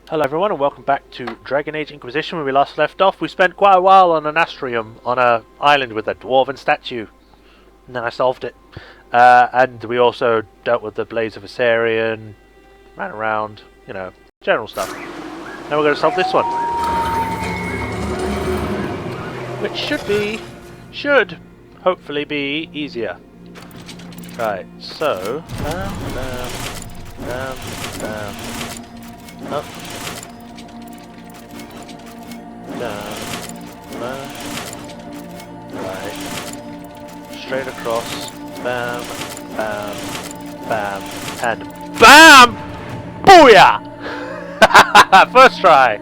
Hello everyone and welcome back to Dragon Age Inquisition. Where we last left off, we spent quite a while on an astrium on an island with a dwarven statue. And then I solved it. And we also dealt with the Blades of Assyrian, ran around, you know, general stuff. Now we're going to solve this one. Which should hopefully be easier. Right, so, up. Down, right, straight across, bam, bam, bam, and BAM! Booyah! First try!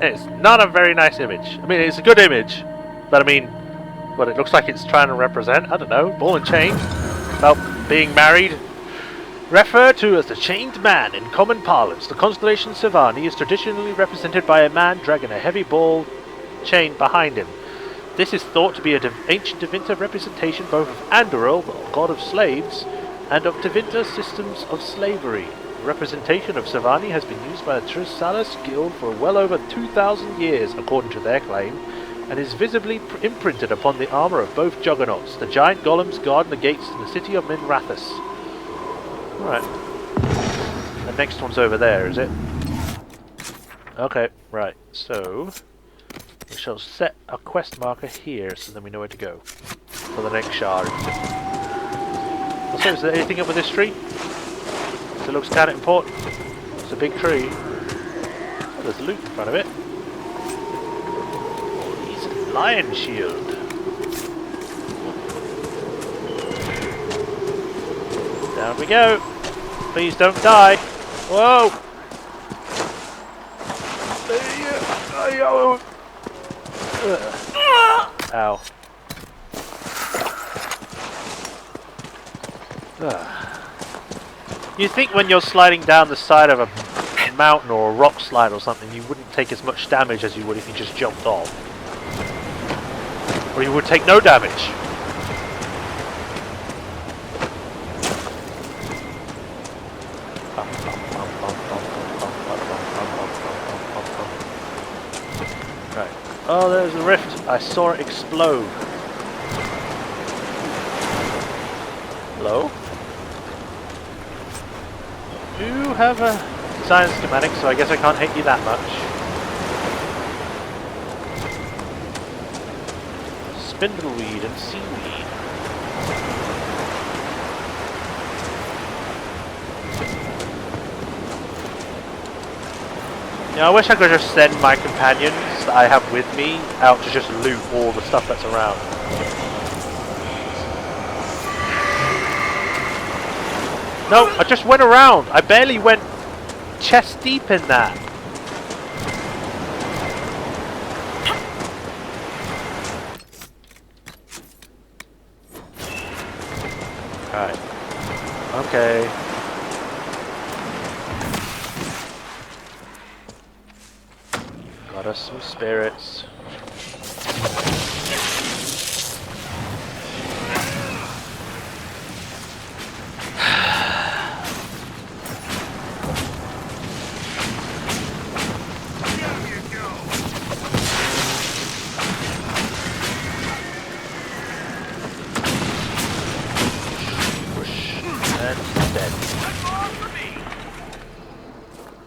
It's not a very nice image. I mean, it's a good image, but I mean, what it looks like it's trying to represent, I don't know, ball and chain, about being married. Referred to as the Chained Man in common parlance, the constellation Savani is traditionally represented by a man dragging a heavy ball chain behind him. This is thought to be an ancient Tevinter representation both of Andoril, the god of slaves, and of Tevinter systems of slavery. The representation of Savani has been used by the Trisalis Guild for well over 2,000 years, according to their claim, and is visibly imprinted upon the armour of both juggernauts, the giant golems guarding the gates to the city of Minrathous. Right. The next one's over there, is it? Okay, right. So we shall set a quest marker here so then we know where to go for the next shard. Also, is there anything up with this tree? It looks kind of important. It's a big tree. Oh, there's loot in front of it. He's a lion shield. Down we go. Please don't die. Whoa! Ow. You'd think when you're sliding down the side of a mountain or a rock slide or something, you wouldn't take as much damage as you would if you just jumped off. Or you would take no damage. Right. Oh, there's a rift. I saw it explode. Hello? You have a design schematic, so I guess I can't hit you that much. Spindleweed and seaweed. Yeah, I wish I could just send my companions that I have with me out to just loot all the stuff that's around. No, I just went around. I barely went chest deep in that. Alright. Okay. Got us some spirits.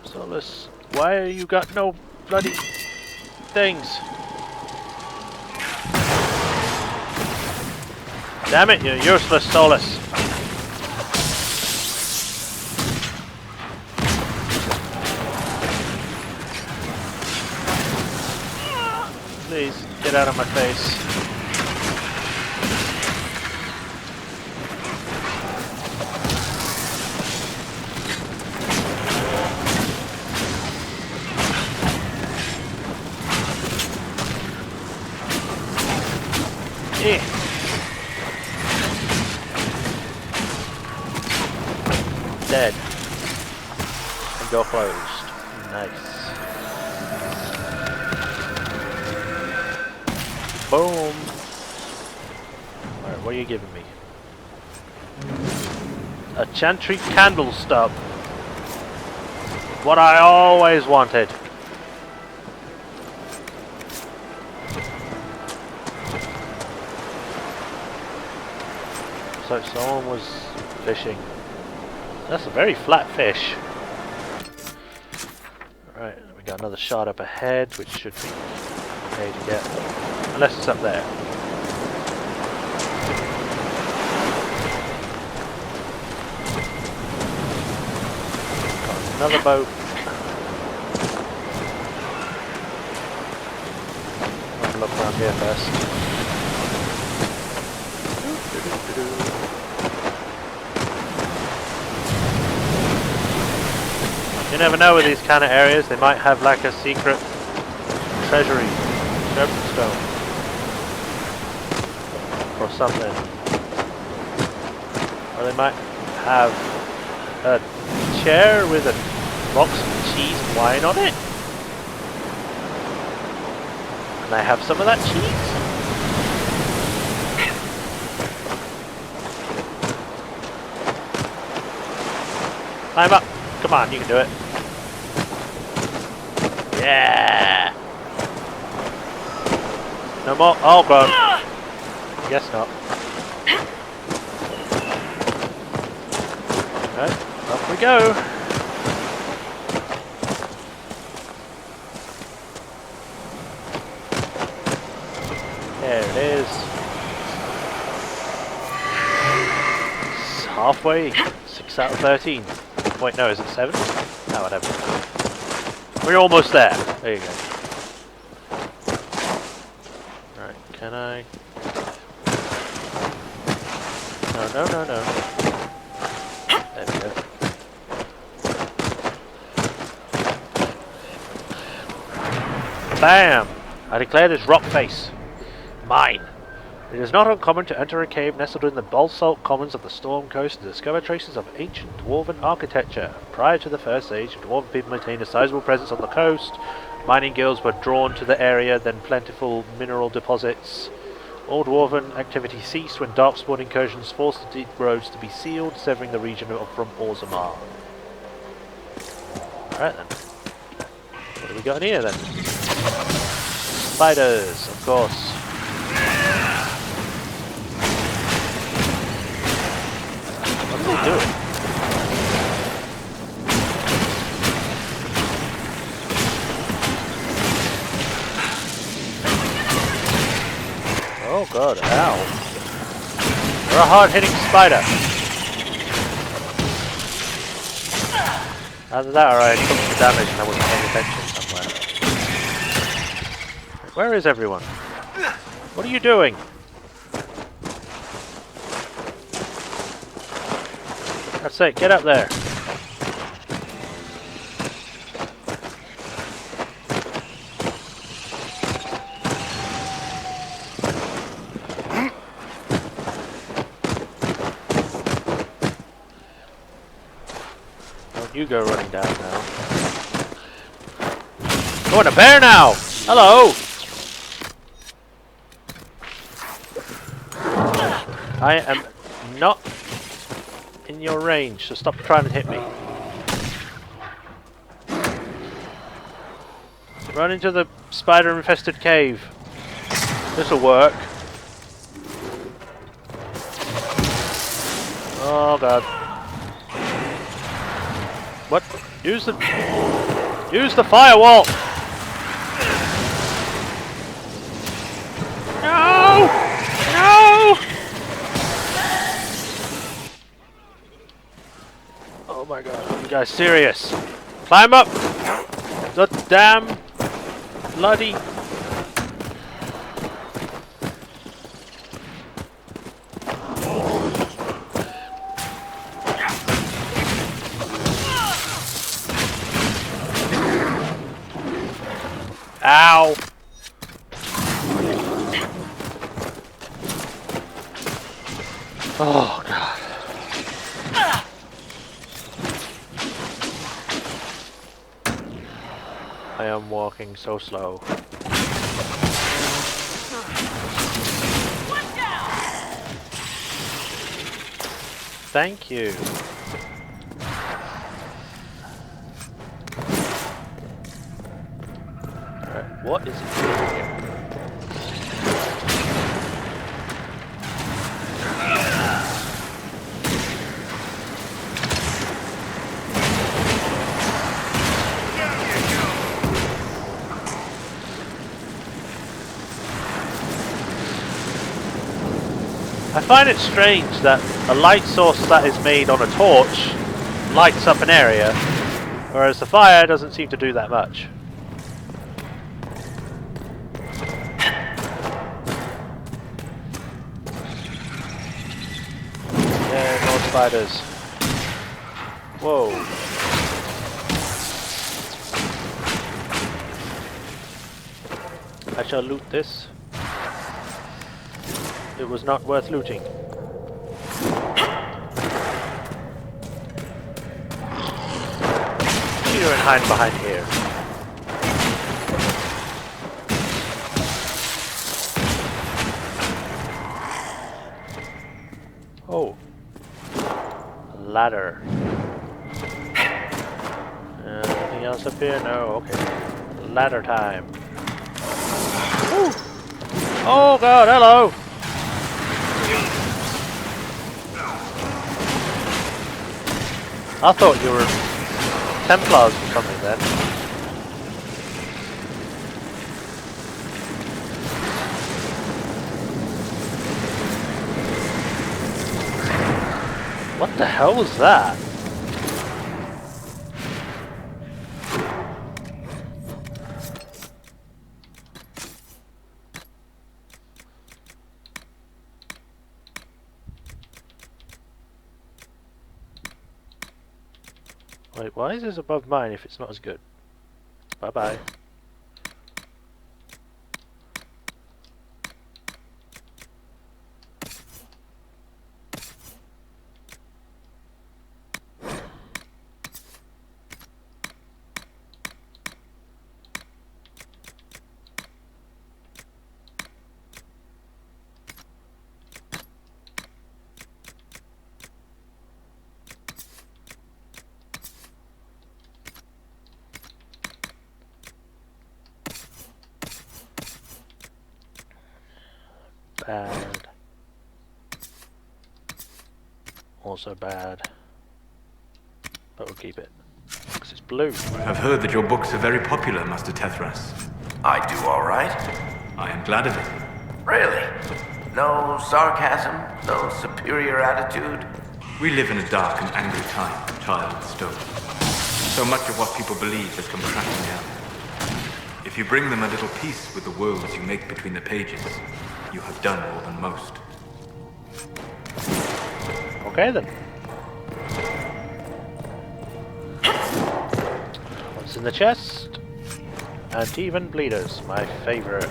Solus, why you got no bloody things? Damn it, you're useless, Solus. Please, get out of my face. Dead. And door closed. Nice. Boom. Alright, what are you giving me? A chantry candle stub. what I always wanted. So someone was fishing. That's a very flat fish. Right, we got another shot up ahead, which should be okay to get. Unless it's up there. Got another boat. I'll look around here first. You never know with these kind of areas, they might have like a secret treasury, stone, or something. Or they might have a chair with a box of cheese and wine on it. Can I have some of that cheese? Climb up! Come on, you can do it. Yeah! No more. Oh god. Guess not. Right, off we go. There it is. It's halfway. 6 out of 13. Wait, no, is it 7? No, whatever. We're almost there. There you go. Right, can I? No, no, no, no. There we go. Bam! I declare this rock face mine. It is not uncommon to enter a cave nestled in the basalt commons of the Storm Coast to discover traces of ancient dwarven architecture. Prior to the First Age, dwarven people maintained a sizable presence on the coast. Mining guilds were drawn to the area, then plentiful mineral deposits. All dwarven activity ceased when darkspawn incursions forced the deep roads to be sealed, severing the region from Orzammar. Alright then. What do we got in here then? Spiders, of course. What are they doing? Oh god, ow. You're a hard-hitting spider. Either that or I took some damage and I wasn't paying attention somewhere. Where is everyone? What are you doing? That's it, get up there. Don't you go running down now. Oh, and a bear now! Hello! I am not in your range, so stop trying to hit me. Run into the spider-infested cave. This'll work. Oh god. What? Use the firewall! No! No! Oh my god, you guys serious? Climb up! The damn bloody... Ow! Oh god. I am walking so slow. Thank you. Alright, what is it doing here? I find it strange that a light source that is made on a torch lights up an area, whereas the fire doesn't seem to do that much. Yeah, more spiders. Whoa. I shall loot this. It was not worth looting. Cheater and hide behind here. Oh. A ladder. Anything else up here? No, okay. Ladder time. Woo. Oh god, hello! I thought you were Templars or something then. What the hell was that? Wait, why is this above mine if it's not as good? Bye bye. Bad. Also bad. But we'll keep it. Because it's blue. I've heard that your books are very popular, Master Tethras. I do all right. I am glad of it. Really? No sarcasm? No superior attitude? We live in a dark and angry time, child stone. So much of what people believe has come crashing down. If you bring them a little peace with the worlds you make between the pages, you have done more than most. Okay then. What's in the chest? Anti-even bleeders, my favorite.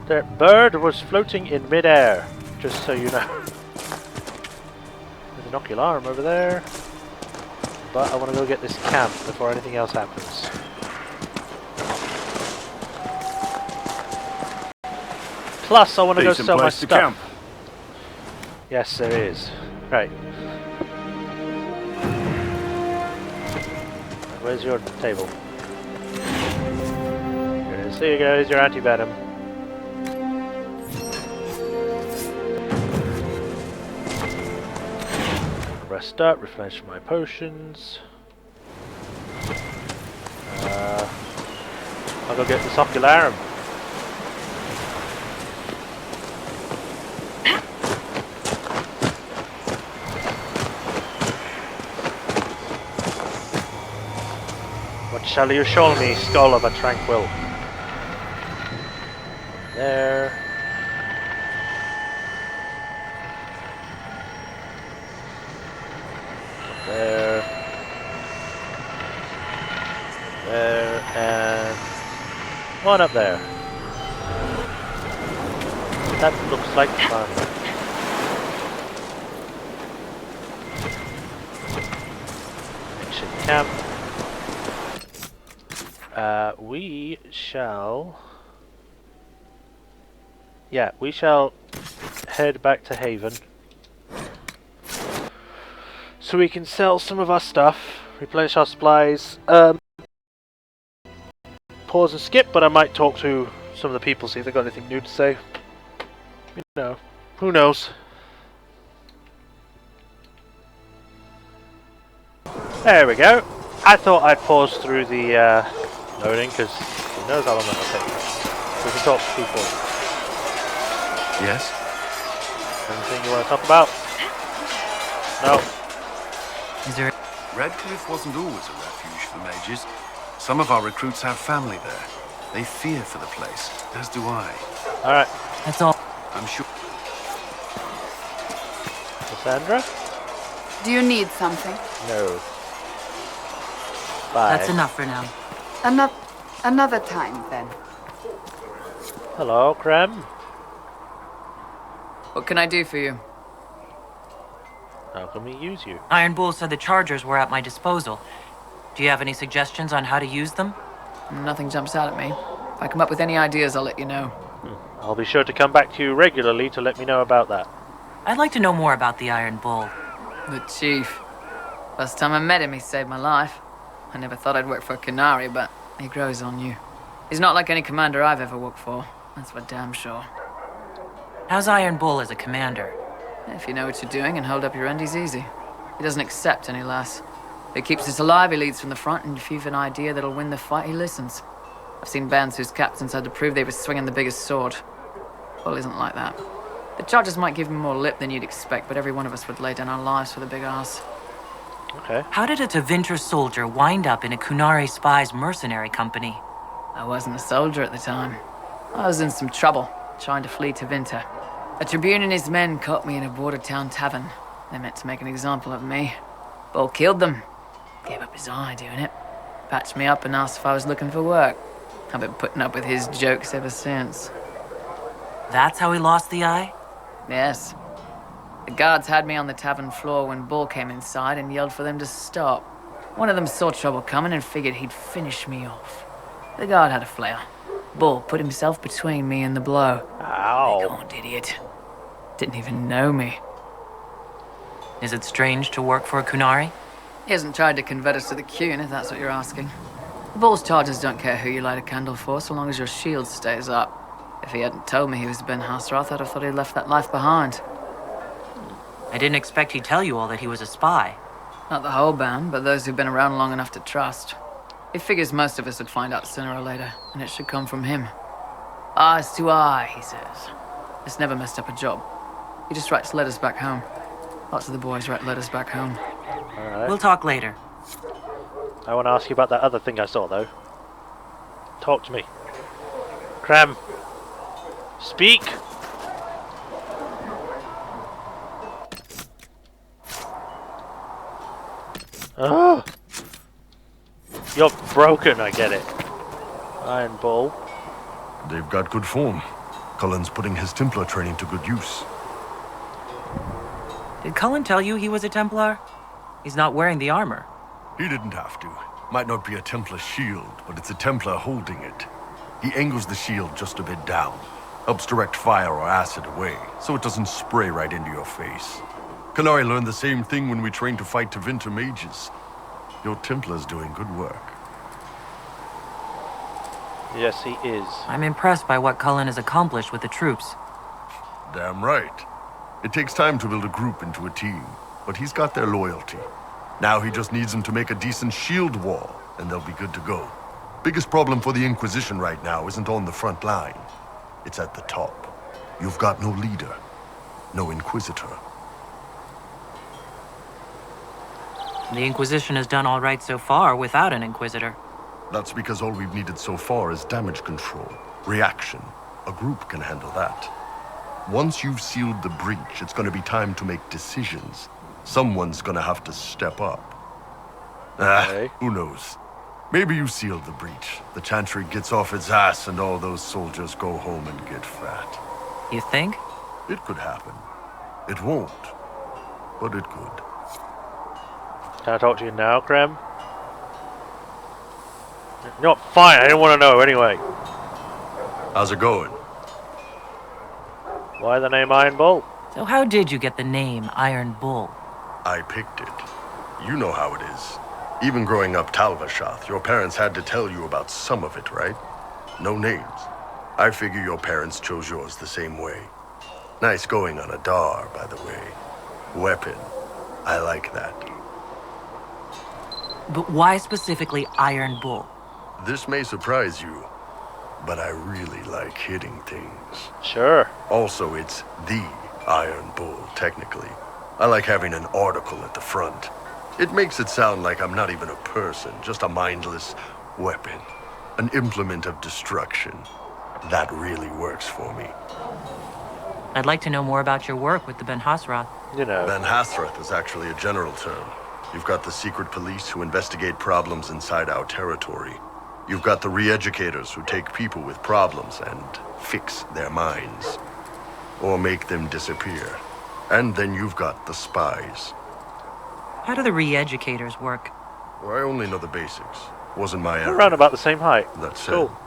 The bird was floating in mid-air, just so you know. There's an ocularm over there. But I want to go get this camp before anything else happens. Plus, I want to go sell my stuff. Camp. Yes, there is. Right. Where's your table? Here it is. There you go. Here's your anti-venom. Rest up. Replenish my potions. I'll go get this ocularum. What shall you show me, skull of a tranquil? There. There. There, and one up there. That looks like fun. Ancient camp. We shall... Yeah, we shall head back to Haven. So we can sell some of our stuff, replenish our supplies. pause and skip, but I might talk to some of the people, see if they've got anything new to say. You know, who knows? There we go. I thought I'd pause through the loading, because who knows how long that'll take. We can talk to people. Yes? Anything you want to talk about? No. Is there... Redcliffe wasn't always a refuge for mages. Some of our recruits have family there. They fear for the place, as do I. Alright. That's all. I'm sure... Cassandra? Do you need something? No. Bye. That's enough for now. Another time, then. Hello, Krem. What can I do for you? How can we use you? Iron Bull said the chargers were at my disposal. Do you have any suggestions on how to use them? Nothing jumps out at me. If I come up with any ideas, I'll let you know. I'll be sure to come back to you regularly to let me know about that. I'd like to know more about the Iron Bull. The Chief. First time I met him, he saved my life. I never thought I'd work for a Canary, but he grows on you. He's not like any commander I've ever worked for. That's for damn sure. How's Iron Bull as a commander? If you know what you're doing and hold up your end, he's easy. He doesn't accept any less. If he keeps us alive, he leads from the front, and if you've an idea that'll win the fight, he listens. I've seen bands whose captains had to prove they were swinging the biggest sword. Bull isn't like that. The charges might give him more lip than you'd expect, but every one of us would lay down our lives for the big ass. Okay. How did a Tevinter soldier wind up in a Kunari spy's mercenary company? I wasn't a soldier at the time. I was in some trouble, trying to flee to Vinter. A Tribune and his men caught me in a border town tavern. They meant to make an example of me. Bull killed them. Gave up his eye doing it. Patched me up and asked if I was looking for work. I've been putting up with his jokes ever since. That's how he lost the eye? Yes. The guards had me on the tavern floor when Bull came inside and yelled for them to stop. One of them saw trouble coming and figured he'd finish me off. The guard had a flare. Bull put himself between me and the blow. Ow. Big old idiot. Didn't even know me. Is it strange to work for a Kunari? He hasn't tried to convert us to the Qun, if that's what you're asking. Bull's charges don't care who you light a candle for, so long as your shield stays up. If he hadn't told me he was Ben Hasroth, I'd have thought he'd left that life behind. I didn't expect he'd tell you all that he was a spy. Not the whole band, but those who've been around long enough to trust. He figures most of us would find out sooner or later, and it should come from him. Eyes to eye, he says. It's never messed up a job. He just writes letters back home. Lots of the boys write letters back home. Alright. We'll talk later. I want to ask you about that other thing I saw, though. Talk to me. Krem. Speak! Oh! You're broken, I get it. Iron Bull. They've got good form. Cullen's putting his Templar training to good use. Did Cullen tell you he was a Templar? He's not wearing the armor. He didn't have to. Might not be a Templar shield, but it's a Templar holding it. He angles the shield just a bit down. Helps direct fire or acid away, so it doesn't spray right into your face. Canary learned the same thing when we trained to fight Tevinter mages. Your Templar's doing good work. Yes, he is. I'm impressed by what Cullen has accomplished with the troops. Damn right. It takes time to build a group into a team, but he's got their loyalty. Now he just needs them to make a decent shield wall, and they'll be good to go. Biggest problem for the Inquisition right now isn't on the front line. It's at the top. You've got no leader, no Inquisitor. The Inquisition has done all right so far without an Inquisitor. That's because all we've needed so far is damage control, reaction. A group can handle that. Once you've sealed the breach, it's gonna be time to make decisions. Someone's gonna have to step up. Okay. Who knows? Maybe you sealed the breach. The Chantry gets off its ass and all those soldiers go home and get fat. You think? It could happen. It won't, but it could. Can I talk to you now, Krem? No, fine, I didn't want to know anyway. How's it going? Why the name Iron Bull? So how did you get the name Iron Bull? I picked it. You know how it is. Even growing up Talvashath, your parents had to tell you about some of it, right? No names. I figure your parents chose yours the same way. Nice going on a Dar, by the way. Weapon. I like that. But why specifically Iron Bull? This may surprise you, but I really like hitting things. Sure. Also, it's the Iron Bull, technically. I like having an article at the front. It makes it sound like I'm not even a person, just a mindless weapon. An implement of destruction. That really works for me. I'd like to know more about your work with the Ben Hasrath. You know. Ben Hasrath is actually a general term. You've got the secret police who investigate problems inside our territory. You've got the re-educators who take people with problems and fix their minds. Or make them disappear. And then you've got the spies. How do the re-educators work? Well, I only know the basics. Wasn't my We're area. around about the same height. That's it. Cool.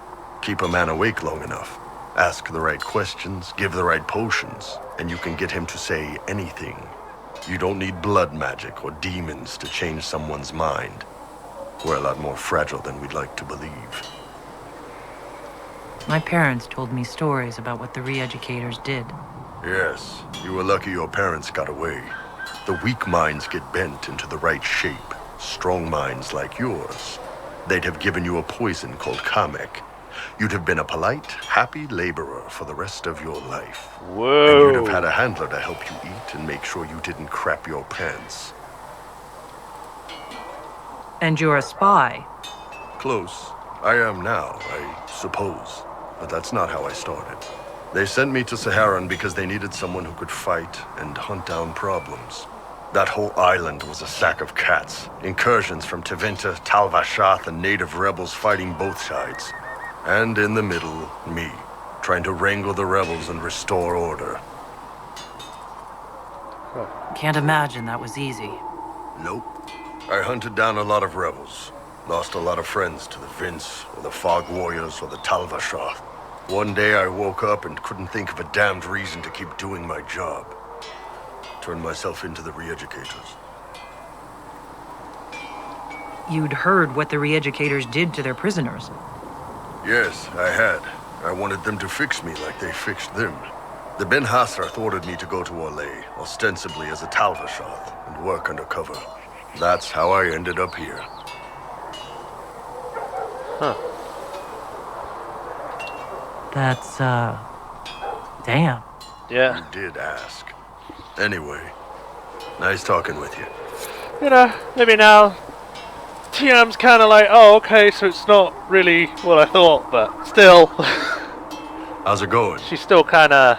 Keep a man awake long enough. Ask the right questions, give the right potions, and you can get him to say anything. You don't need blood magic or demons to change someone's mind. We're a lot more fragile than we'd like to believe. My parents told me stories about what the re-educators did. Yes, you were lucky your parents got away. The weak minds get bent into the right shape. Strong minds like yours. They'd have given you a poison called Kamek. You'd have been a polite, happy laborer for the rest of your life. Whoa. And you'd have had a handler to help you eat and make sure you didn't crap your pants. And you're a spy. Close. I am now, I suppose. But that's not how I started. They sent me to Saharan because they needed someone who could fight and hunt down problems. That whole island was a sack of cats. Incursions from Tevinter, Tal-Vashath, and native rebels fighting both sides. And in the middle, me, trying to wrangle the rebels and restore order. Can't imagine that was easy. Nope. I hunted down a lot of rebels. Lost a lot of friends to the Vince, or the Fog Warriors, or the Tal-Vashath. One day I woke up and couldn't think of a damned reason to keep doing my job. Turned myself into the re-educators. You'd heard what the re-educators did to their prisoners. Yes, I had. I wanted them to fix me like they fixed them. The Ben Hasrath ordered me to go to Orlais, ostensibly as a Tal-Vashath, and work undercover. That's how I ended up here. Huh. That's, damn. Yeah. You did ask. Anyway, nice talking with you. You know, maybe now Tiam's kind of like, oh, okay, so it's not really what I thought, but still. How's it going? She's still kind of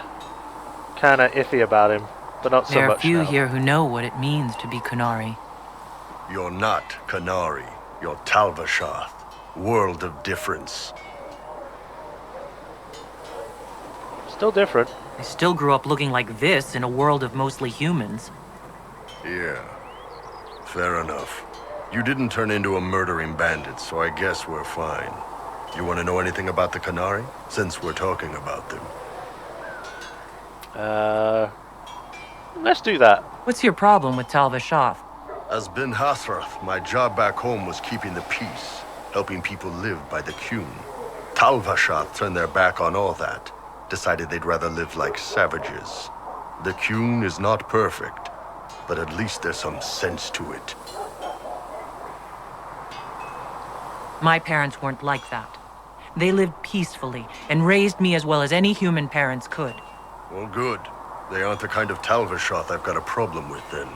iffy about him, but not so There are much few now. here who know what it means to be Kunari. You're not Kanari. You're Tal-Vashath. World of difference. Still different. I still grew up looking like this in a world of mostly humans. Yeah. Fair enough. You didn't turn into a murdering bandit, so I guess we're fine. You want to know anything about the Kanari? Since we're talking about them. Let's do that. What's your problem with Tal-Vashath? As Ben Hasrath, my job back home was keeping the peace, helping people live by the Qun. Tal-Vashath turned their back on all that, decided they'd rather live like savages. The Qun is not perfect, but at least there's some sense to it. My parents weren't like that. They lived peacefully and raised me as well as any human parents could. Well, good. They aren't the kind of Tal-Vashath I've got a problem with, then.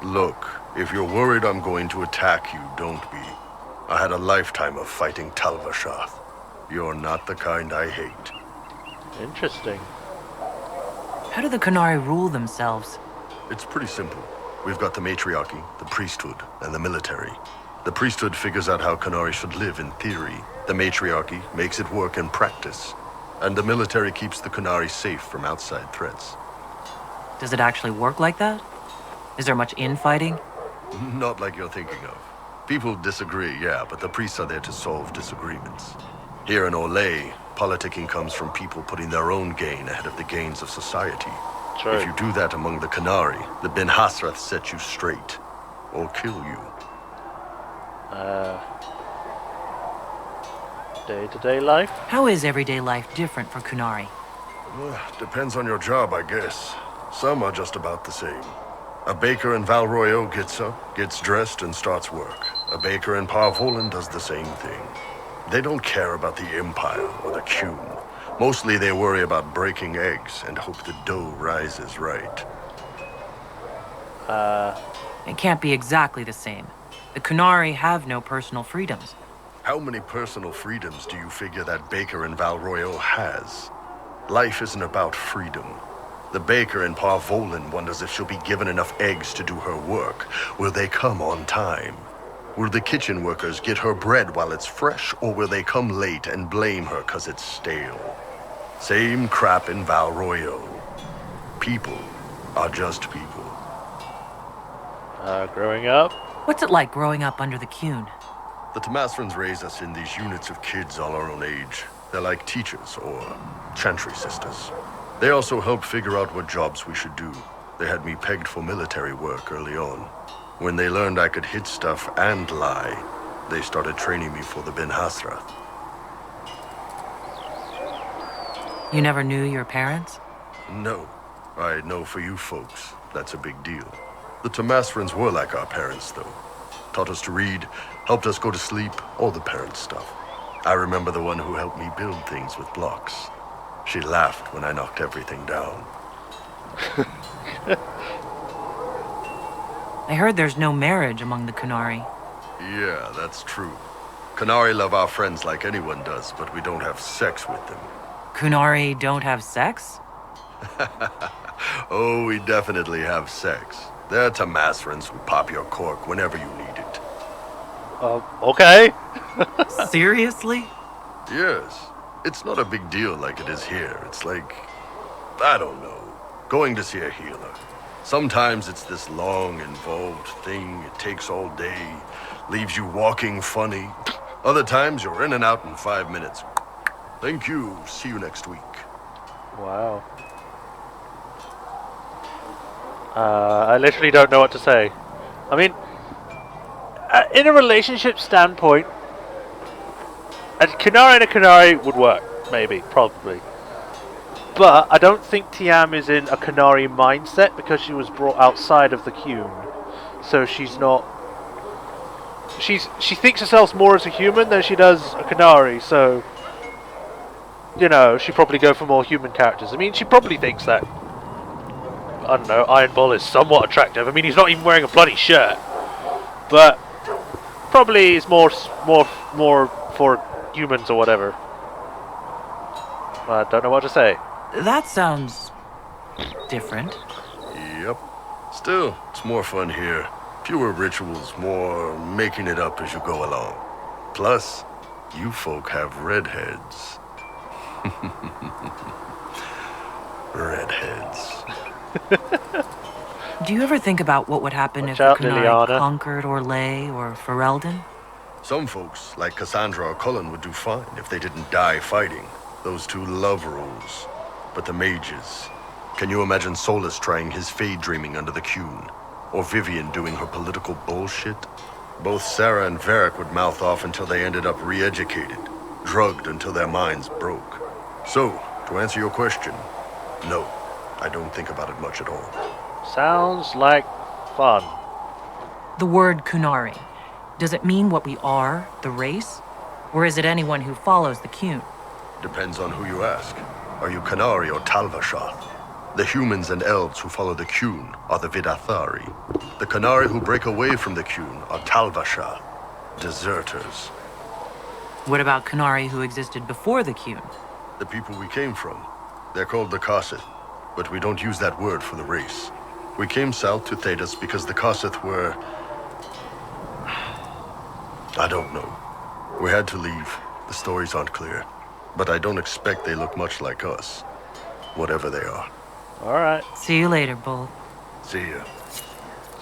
Look, if you're worried I'm going to attack you, don't be. I had a lifetime of fighting Tal-Vashath. You're not the kind I hate. Interesting. How do the Kunari rule themselves? It's pretty simple. We've got the matriarchy, the priesthood, and the military. The priesthood figures out how Kunari should live in theory. The matriarchy makes it work in practice. And the military keeps the Kunari safe from outside threats. Does it actually work like that? Is there much infighting? Not like you're thinking of. People disagree, yeah, but the priests are there to solve disagreements. Here in Orlais, politicking comes from people putting their own gain ahead of the gains of society. True. If you do that among the Kunari, the Ben Hasrath set you straight. Or kill you. Day-to-day life? How is everyday life different for Kunari? Depends on your job, I guess. Some are just about the same. A baker in Val Royeaux gets up, gets dressed, and starts work. A baker in Parvolan does the same thing. They don't care about the Empire or the Qun. Mostly they worry about breaking eggs and hope the dough rises right. It can't be exactly the same. The Kunari have no personal freedoms. How many personal freedoms do you figure that baker in Val Royeaux has? Life isn't about freedom. The baker in Parvolan wonders if she'll be given enough eggs to do her work. Will they come on time? Will the kitchen workers get her bread while it's fresh, or will they come late and blame her 'cause it's stale? Same crap in Val Royeaux. People are just people. Growing up? What's it like growing up under the Qun? The Tamasrans raise us in these units of kids all our own age. They're like teachers or chantry sisters. They also help figure out what jobs we should do. They had me pegged for military work early on. When they learned I could hit stuff and lie, they started training me for the Ben Hasrath. You never knew your parents? No. I know for you folks, that's a big deal. The Tamasrans were like our parents, though. Taught us to read, helped us go to sleep, all the parent stuff. I remember the one who helped me build things with blocks. She laughed when I knocked everything down. I heard there's no marriage among the Kunari. Yeah, that's true. Kunari love our friends like anyone does, but we don't have sex with them. Kunari don't have sex? Oh, we definitely have sex. They're Tamasrans who pop your cork whenever you need it. Okay. Seriously? Yes. It's not a big deal like it is here. It's like, I don't know, going to see a healer. Sometimes it's this long, involved thing. It takes all day, leaves you walking funny. Other times you're in and out in 5 minutes. Thank you. See you next week. Wow. I literally don't know what to say. I mean, in a relationship standpoint, a Kunari and a Kunari would work, maybe, probably. But I don't think Tiam is in a Kunari mindset because she was brought outside of the Qun. So she's not... She thinks herself more as a human than she does a Kunari, so... You know, she'd probably go for more human characters. I mean, she probably thinks that, I don't know, Iron Bull is somewhat attractive. I mean, he's not even wearing a bloody shirt. But probably is more for humans or whatever. I don't know what to say. That sounds different. Yep. Still, it's more fun here. Fewer rituals, more making it up as you go along. Plus, you folk have redheads. Redheads. Do you ever think about what would happen if the out, Kunari Liliana. conquered Orlais or Ferelden? Some folks, like Cassandra or Cullen, would do fine if they didn't die fighting. Those two love rules. But the mages... Can you imagine Solus trying his fade dreaming under the Qun? Or Vivian doing her political bullshit? Both Sarah and Varric would mouth off until they ended up re-educated. Drugged until their minds broke. So, to answer your question, no. I don't think about it much at all. Sounds like fun. The word Kunari, does it mean what we are, the race? Or is it anyone who follows the Qun? Depends on who you ask. Are you Kunari or Talvashath? The humans and elves who follow the Qun are the Vidathari. The Kunari who break away from the Qun are Talvashath, deserters. What about Kunari who existed before the Qun? The people we came from. They're called the Kossith, but we don't use that word for the race. We came south to Thedas because the Kossith were... I don't know. We had to leave. The stories aren't clear. But I don't expect they look much like us. Whatever they are. Alright. See you later, Bull. See ya.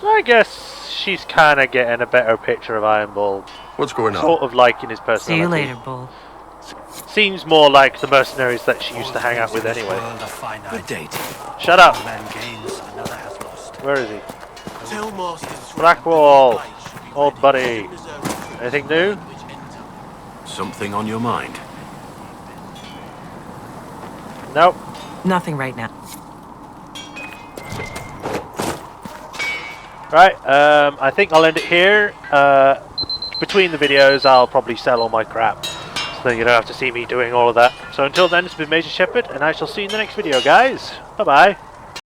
So I guess she's kind of getting a better picture of Iron Bull. What's going on? Sort of liking his See personality. you later, Bull. Seems more like the mercenaries that she used to hang out with anyway. Good day to you. Shut up! Man gains, another has lost. Where is he? Tell masters Blackwall! Old buddy. Anything new? Something on your mind? Nope. Nothing right now. Right, I think I'll end it here. Between the videos, I'll probably sell all my crap, so you don't have to see me doing all of that. So until then, it's been Majorshepard, and I shall see you in the next video, guys. Bye-bye.